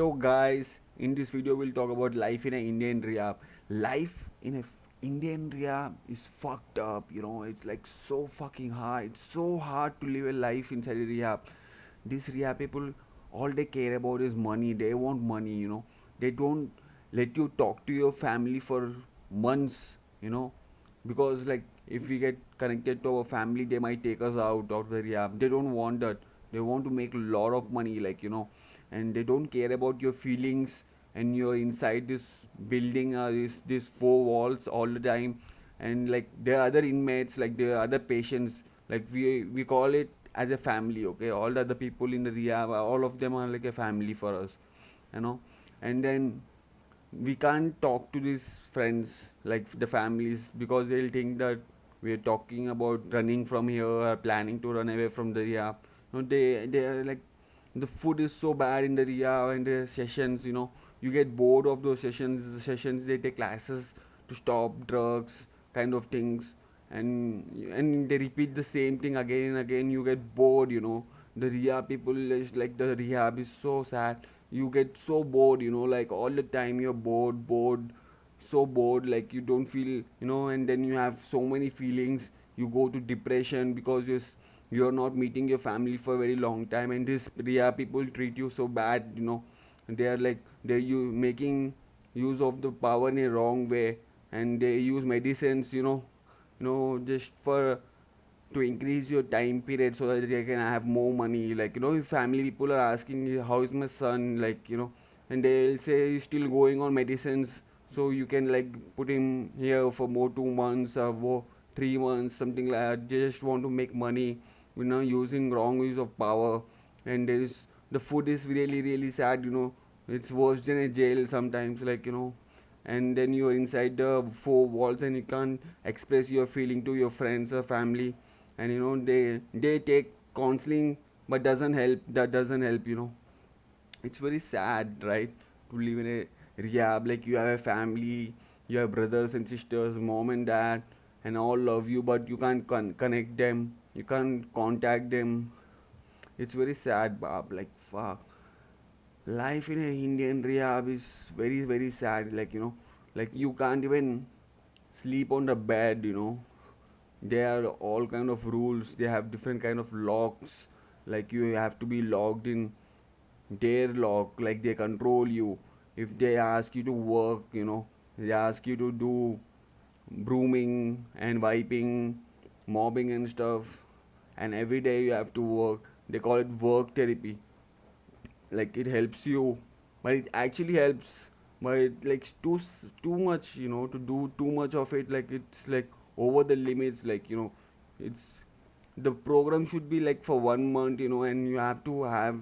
Yo guys, in this video we'll talk about life in an Indian rehab. Life in a Indian rehab is fucked up, it's like so fucking hard. It's so hard to live a life inside a rehab. These rehab people, all they care about is money. They want money. They don't let you talk to your family for months, because like if we get connected to our family, they might take us out of the rehab. They don't want that. They want to make a lot of money, and they don't care about your feelings, and you're inside this building, this four walls all the time. And like there are other inmates, like there are other patients, like we call it as a family. Okay, all the other people in the rehab, all of them are like a family for us you know and then we can't talk to these friends, like the families, because they'll think that we're talking about running from here or planning to run away from the rehab. They are like, the food is so bad in the rehab, and the sessions, you get bored of those sessions. The sessions, they take classes to stop drugs, kind of things, and they repeat the same thing again and again. You get bored. The rehab people is like, the rehab is so sad. You get so bored, like all the time you're bored, so bored, like you don't feel. And then you have so many feelings. You go to depression because you're not meeting your family for a very long time, and this rehab people treat you so bad. They are like, they're you making use of the power in a wrong way, and they use medicines, just for to increase your time period so that they can have more money. Like, if family people are asking you, how is my son, like, and they'll say he's still going on medicines, so you can like put him here for more 2 months or more 3 months, something like that. They just want to make money, using wrong use of power. And the food is really really sad. It's worse than a jail sometimes, like. And then you're inside the four walls, and you can't express your feeling to your friends or family. And they take counseling, but doesn't help. It's very sad, right, to live in a rehab. Like, you have a family, you have brothers and sisters, mom and dad, and all love you, but you can't connect them, you can't contact them. It's very sad, Bob. Like, fuck, life in a Indian rehab is very very sad. Like, you can't even sleep on the bed. There are all kind of rules. They have different kind of locks. Like, you have to be logged in their lock. Like, they control you. If they ask you to work, they ask you to do brooming and wiping, mopping and stuff, and every day you have to work. They call it work therapy. Like, it helps you, but it actually helps, but like too much, to do too much of it. Like, it's like over the limits. Like, it's the program should be like for 1 month, and you have to have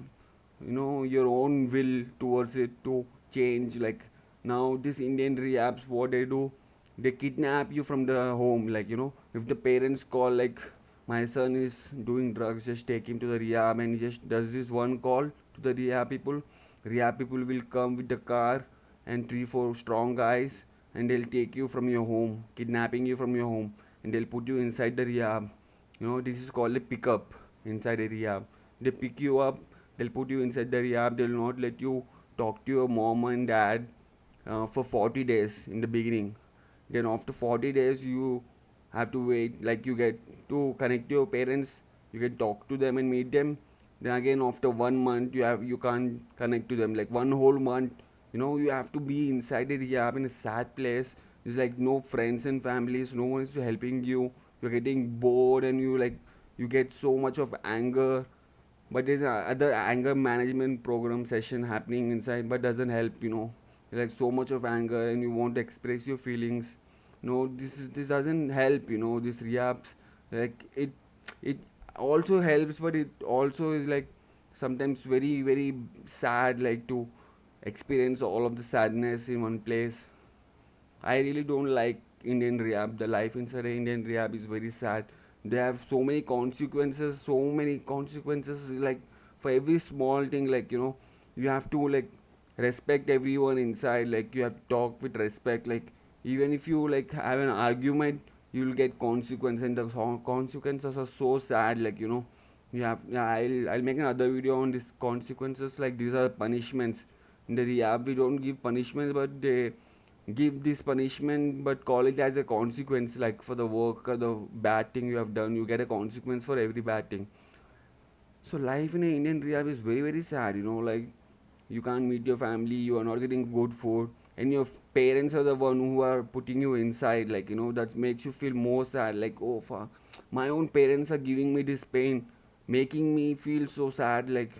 your own will towards it to change. Like, now this Indian rehabs, what they do, they kidnap you from the home. Like, if the parents call, like, my son is doing drugs, just take him to the rehab, and he just does this one call to the rehab people will come with the car and 3 4 strong guys, and they'll take you from your home, kidnapping you from your home, and they'll put you inside the rehab. This is called a pickup inside a rehab. They pick you up, they'll put you inside the rehab. They'll not let you talk to your mom and dad for 40 days in the beginning. Then after 40 days, you have to wait. Like, you get to connect to your parents, you can talk to them and meet them. Then again, after 1 month, you can't connect to them. Like, one whole month, you have to be inside a rehab in a sad place. There's like no friends and families, no one is helping you. You're getting bored, and you get so much of anger. But there's a other anger management program session happening inside, but doesn't help. Like, so much of anger, and you want to express your feelings. No, this doesn't help. This rehabs, like, it also helps, but it also is like sometimes very very sad, like, to experience all of the sadness in one place. I really don't like Indian rehab. The life inside an Indian rehab is very sad. They have so many consequences, so many consequences. Like, for every small thing, like, you have to like respect everyone inside. Like, you have to talk with respect. Like, even if you like have an argument, you'll get consequences, and the consequences are so sad. Like, you have, yeah, I'll make another video on these consequences. Like, these are punishments. In the rehab we don't give punishment, but they give this punishment but call it as a consequence, like for the work or the bad thing you have done, you get a consequence for every bad thing. So life in an Indian rehab is very very sad, like you can't meet your family, you are not getting good food, and your parents are the one who are putting you inside, like that makes you feel more sad, like oh fuck, my own parents are giving me this pain, making me feel so sad, like.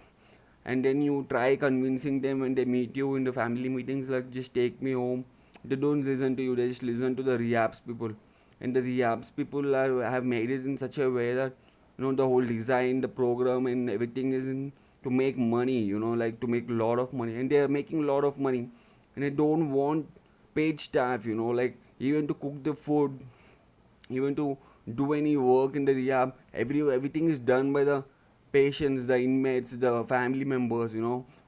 And then you try convincing them when they meet you in the family meetings, like just take me home. They don't listen to you, they just listen to the rehabs people. And the rehabs people have made it in such a way that the whole design, the program and everything is in to make money, like to make a lot of money, and they are making a lot of money. And they don't want paid staff, like even to cook the food, even to do any work in the rehab, everything is done by the patients, the inmates, the family members,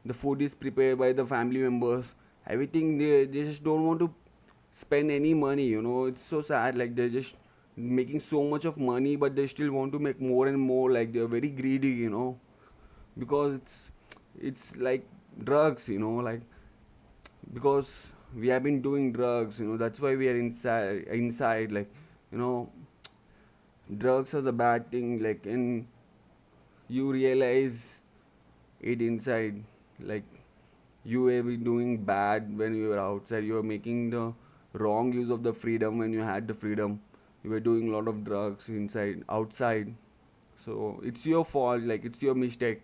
the food is prepared by the family members, everything. They just don't want to spend any money, it's so sad, like they're just making so much of money, but they still want to make more and more, like they're very greedy, because it's like drugs, like because we have been doing drugs, that's why we are inside, like you know drugs are the bad thing, like, and you realize it inside, like you were doing bad when you were outside, you were making the wrong use of the freedom. When you had the freedom, you were doing a lot of drugs outside. So it's your fault, like it's your mistake,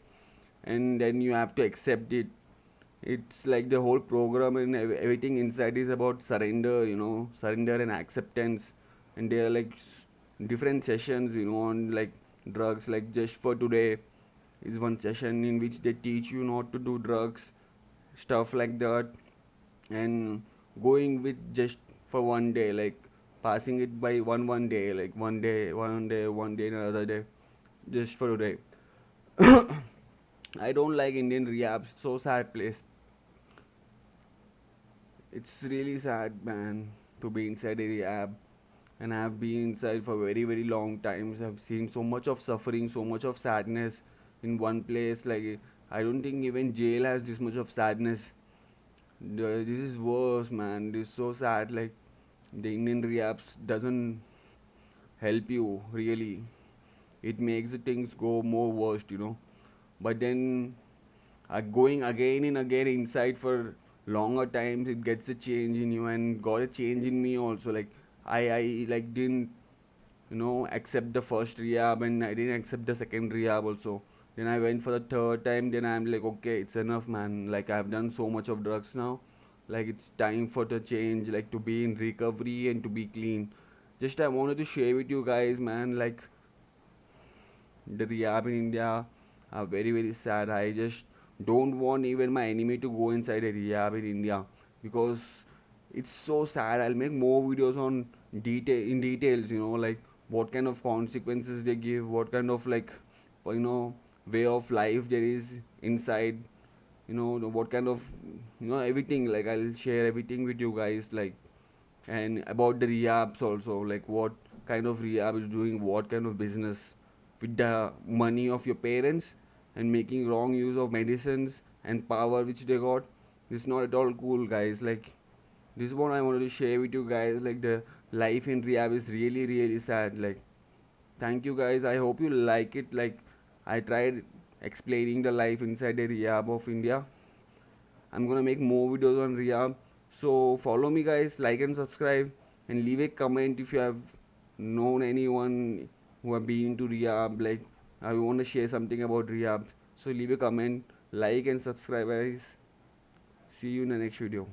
and then you have to accept it. It's like the whole program and everything inside is about surrender, surrender and acceptance. And there are like different sessions, on like drugs, like just for today is one session in which they teach you not to do drugs, stuff like that. And going with just for one day, like passing it by one day, like one day another day, just for today. I don't like Indian rehabs, so sad place. It's really sad, man, to be inside a rehab. And I have been inside for very, very long times. I've seen so much of suffering, so much of sadness in one place. Like, I don't think even jail has this much of sadness. This is worse, man. This is so sad. Like, the Indian rehabs doesn't help you, really. It makes the things go more worst. But then, going again and again inside for longer times, it gets a change in you, and got a change in me also. Like, I like didn't accept the first rehab, and I didn't accept the second rehab also. Then I went for the third time, then I'm like, okay, it's enough, man. Like, I've done so much of drugs now. Like, it's time for the change, like to be in recovery and to be clean. Just I wanted to share with you guys, man, like the rehab in India are very very sad. I just don't want even my enemy to go inside a rehab in India, because it's so sad. I'll make more videos on details, like what kind of consequences they give, what kind of like you know way of life there is inside, what kind of everything. Like I'll share everything with you guys, like, and about the rehabs also, like what kind of rehab is doing, what kind of business with the money of your parents, and making wrong use of medicines and power which they got. It's not at all cool, guys. Like, this is what I wanted to share with you guys. Like, the life in rehab is really really sad. Like, thank you guys, I hope you like it. Like, I tried explaining the life inside the rehab of India. I'm gonna make more videos on rehab. So follow me, guys, like and subscribe, and leave a comment if you have known anyone who have been to rehab. Like, I want to share something about rehab. So leave a comment, like and subscribe, guys. See you in the next video.